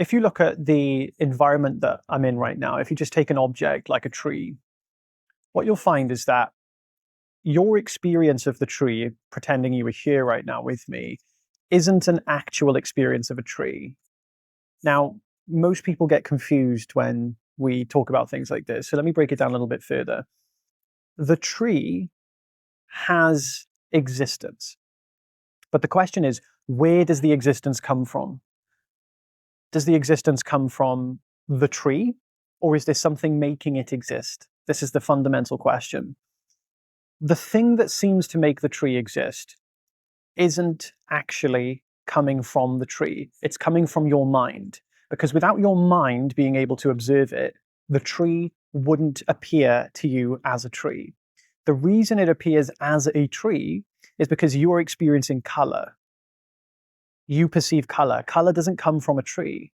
if you look at the environment that I'm in right now, if you just take an object like a tree, what you'll find is that your experience of the tree, pretending you were here right now with me, isn't an actual experience of a tree. Now, most people get confused when we talk about things like this. So let me break it down a little bit further. The tree has existence. But the question is, where does the existence come from? Does the existence come from the tree, or is there something making it exist? This is the fundamental question. The thing that seems to make the tree exist isn't actually coming from the tree. It's coming from your mind. Because without your mind being able to observe it, the tree wouldn't appear to you as a tree. The reason it appears as a tree is because you're experiencing color. You perceive color. Color doesn't come from a tree.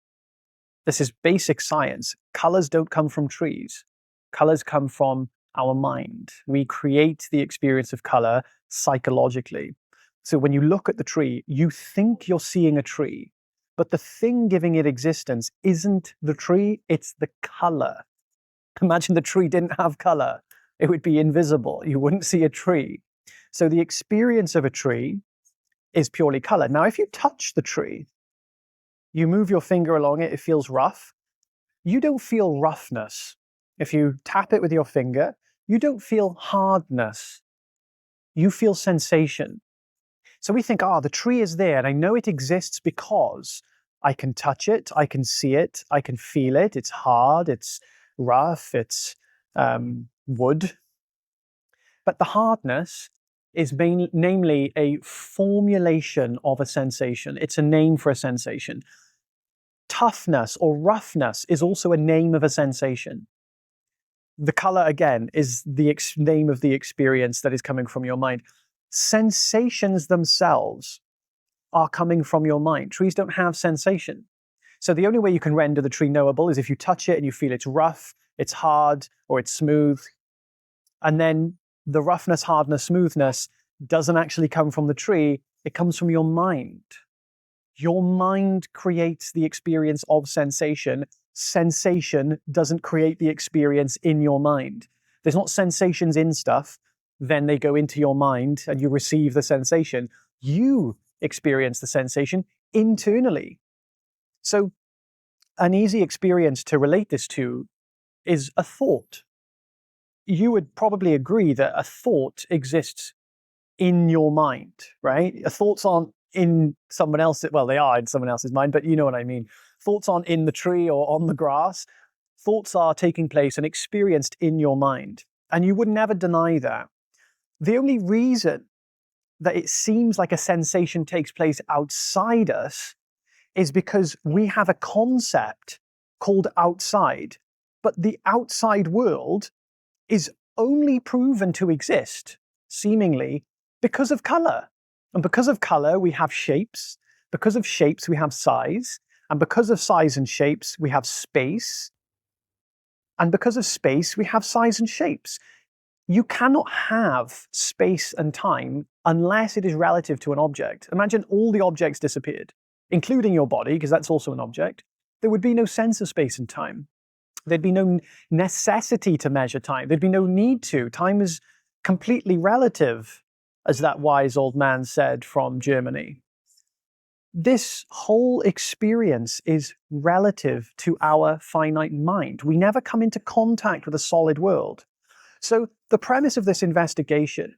This is basic science. Colors don't come from trees. Colors come from our mind. We create the experience of color psychologically. So when you look at the tree, you think you're seeing a tree, but the thing giving it existence isn't the tree, it's the color. Imagine the tree didn't have color. It would be invisible. You wouldn't see a tree. So the experience of a tree is purely color. Now, if you touch the tree, you move your finger along it, it feels rough. You don't feel roughness. If you tap it with your finger, you don't feel hardness. You feel sensation. So we think, the tree is there, and I know it exists because I can touch it, I can see it, I can feel it. It's hard, it's rough, it's wood. But the hardness is namely a formulation of a sensation. It's a name for a sensation. Toughness or roughness is also a name of a sensation. The color, again, is the name of the experience that is coming from your mind. Sensations themselves are coming from your mind. Trees don't have sensation. So the only way you can render the tree knowable is if you touch it and you feel it's rough, it's hard, or it's smooth. And then the roughness, hardness, smoothness doesn't actually come from the tree. It comes from your mind. Your mind creates the experience of sensation. Sensation doesn't create the experience in your mind. There's not sensations in stuff, then they go into your mind and you receive the sensation. You experience the sensation internally. So an easy experience to relate this to is a thought. You would probably agree that a thought exists in your mind, right? Thoughts aren't in someone else's, well, they are in someone else's mind, but you know what I mean. Thoughts aren't in the tree or on the grass. Thoughts are taking place and experienced in your mind. And you would never deny that. The only reason that it seems like a sensation takes place outside us is because we have a concept called outside. But the outside world is only proven to exist, seemingly, because of color. And because of color, we have shapes. Because of shapes, we have size. And because of size and shapes, we have space. And because of space, we have size and shapes. You cannot have space and time unless it is relative to an object. Imagine all the objects disappeared, including your body, because that's also an object. There would be no sense of space and time. There'd be no necessity to measure time. There'd be no need to. Time is completely relative, as that wise old man said from Germany. This whole experience is relative to our finite mind. We never come into contact with a solid world. So the premise of this investigation,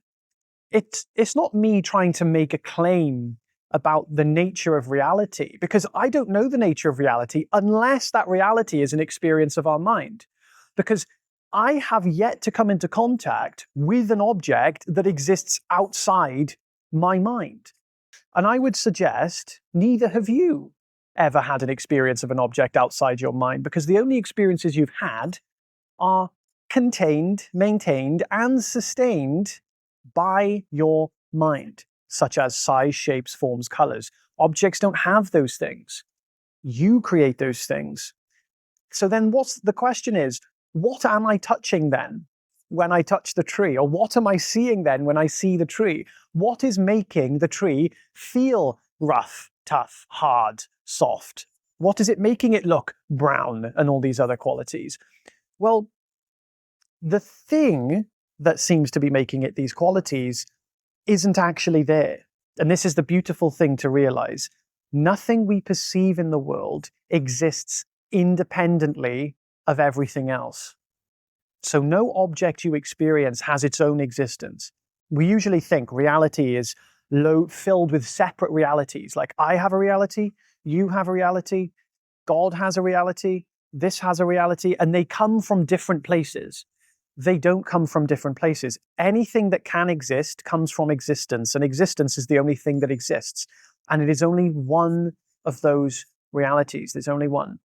it's not me trying to make a claim about the nature of reality, because I don't know the nature of reality unless that reality is an experience of our mind. Because I have yet to come into contact with an object that exists outside my mind. And I would suggest neither have you ever had an experience of an object outside your mind, because the only experiences you've had are contained, maintained, and sustained by your mind, such as size, shapes, forms, colors. Objects don't have those things. You create those things. So then the question is, what am I touching then when I touch the tree? Or what am I seeing then when I see the tree? What is making the tree feel rough, tough, hard, soft? What is it making it look brown and all these other qualities? Well, the thing that seems to be making it these qualities isn't actually there. And this is the beautiful thing to realize. Nothing we perceive in the world exists independently of everything else. So no object you experience has its own existence. We usually think reality is filled with separate realities. Like I have a reality, you have a reality, God has a reality, this has a reality, and they come from different places. They don't come from different places. Anything that can exist comes from existence, and existence is the only thing that exists. And it is only one of those realities. There's only one.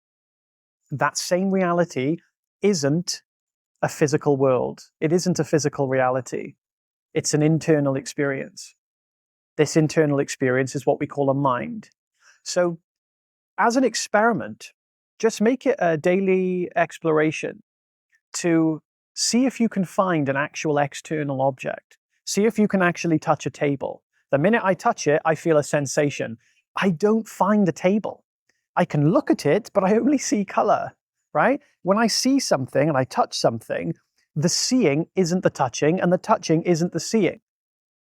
That same reality isn't a physical world. It isn't a physical reality. It's an internal experience. This internal experience is what we call a mind. So, as an experiment, just make it a daily exploration to see if you can find an actual external object. See if you can actually touch a table. The minute I touch it, I feel a sensation. I don't find a table. I can look at it, but I only see color, right? When I see something and I touch something, the seeing isn't the touching and the touching isn't the seeing.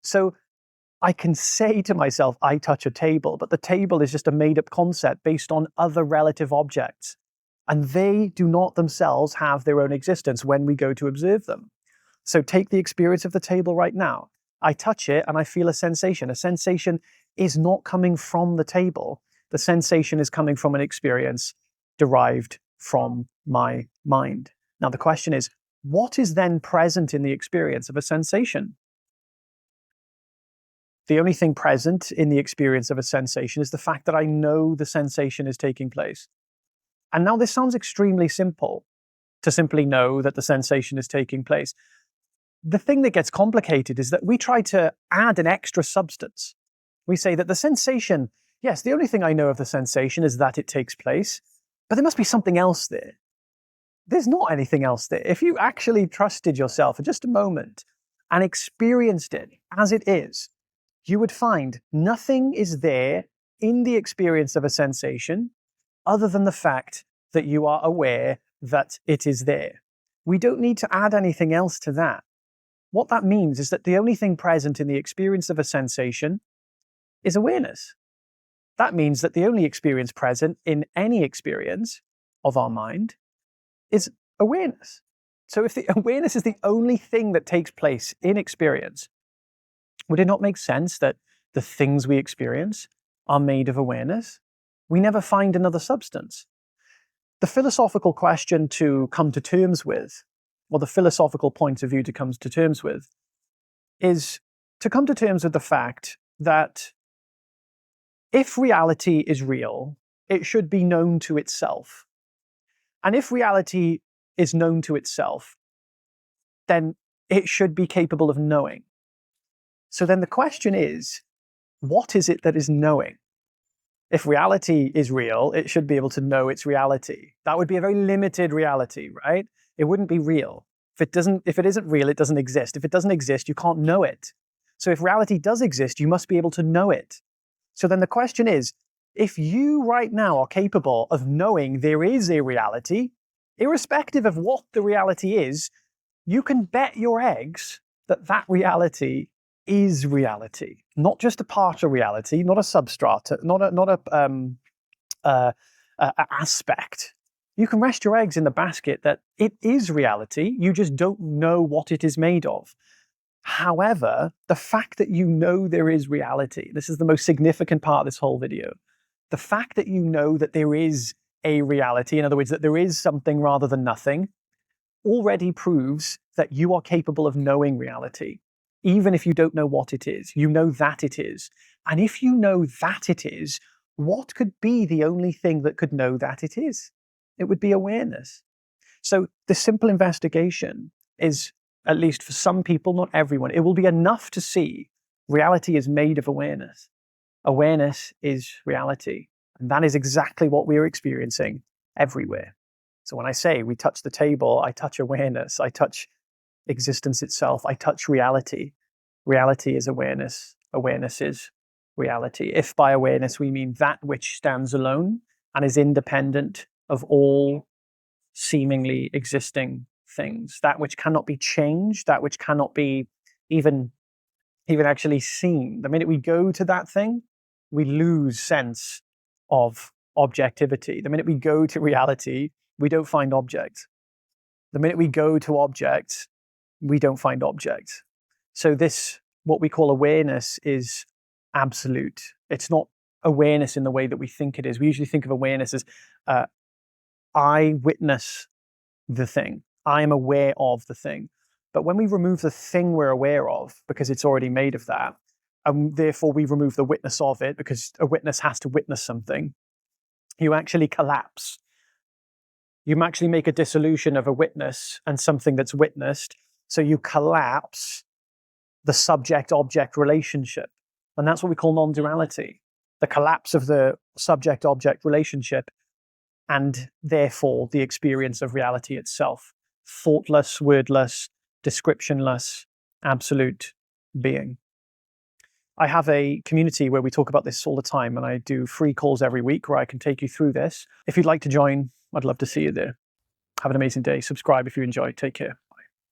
So I can say to myself, I touch a table, but the table is just a made-up concept based on other relative objects. And they do not themselves have their own existence when we go to observe them. So take the experience of the table right now. I touch it and I feel a sensation. A sensation is not coming from the table. The sensation is coming from an experience derived from my mind. Now the question is, what is then present in the experience of a sensation? The only thing present in the experience of a sensation is the fact that I know the sensation is taking place. And now this sounds extremely simple, to simply know that the sensation is taking place. The thing that gets complicated is that we try to add an extra substance. We say that the sensation, yes, the only thing I know of the sensation is that it takes place, but there must be something else there. There's not anything else there. If you actually trusted yourself for just a moment and experienced it as it is, you would find nothing is there in the experience of a sensation other than the fact that you are aware that it is there. We don't need to add anything else to that. What that means is that the only thing present in the experience of a sensation is awareness. That means that the only experience present in any experience of our mind is awareness. So if the awareness is the only thing that takes place in experience, would it not make sense that the things we experience are made of awareness? We never find another substance. The philosophical question to come to terms with, or the philosophical point of view to come to terms with, is to come to terms with the fact that if reality is real, it should be known to itself. And if reality is known to itself, then it should be capable of knowing. So then the question is, what is it that is knowing? If reality is real, it should be able to know its reality. That would be a very limited reality, right? It wouldn't be real. If it isn't real, it doesn't exist. If it doesn't exist, you can't know it. So if reality does exist, you must be able to know it. So then the question is, if you right now are capable of knowing there is a reality, irrespective of what the reality is, you can bet your eggs that that reality is reality, not just a part of reality, not a substrata, not a aspect. You can rest your eggs in the basket that it is reality. You just don't know what it is made of. However, the fact that you know there is reality, this is the most significant part of this whole video. The fact that you know that there is a reality, in other words, that there is something rather than nothing, already proves that you are capable of knowing reality. Even if you don't know what it is, you know that it is. And if you know that it is, what could be the only thing that could know that it is? It would be awareness. So the simple investigation is, at least for some people, not everyone, it will be enough to see reality is made of awareness. Awareness is reality. And that is exactly what we are experiencing everywhere. So when I say we touch the table, I touch awareness, I touch existence itself, I touch reality. Reality is awareness. Awareness is reality. If by awareness we mean that which stands alone, and is independent of all seemingly existing things, that which cannot be changed, that which cannot be even actually seen. The minute we go to that thing, we lose sense of objectivity. The minute we go to reality, we don't find objects. The minute we go to objects, we don't find objects. So this, what we call awareness, is absolute. It's not awareness in the way that we think it is. We usually think of awareness as I witness the thing. I am aware of the thing. But when we remove the thing we're aware of, because it's already made of that, and therefore we remove the witness of it, because a witness has to witness something, you actually collapse. You actually make a dissolution of a witness and something that's witnessed. So you collapse the subject-object relationship. And that's what we call non-duality. The collapse of the subject-object relationship, and therefore the experience of reality itself. Thoughtless, wordless, descriptionless, absolute being. I have a community where we talk about this all the time, and I do free calls every week where I can take you through this. If you'd like to join, I'd love to see you there. Have an amazing day. Subscribe if you enjoy. Take care.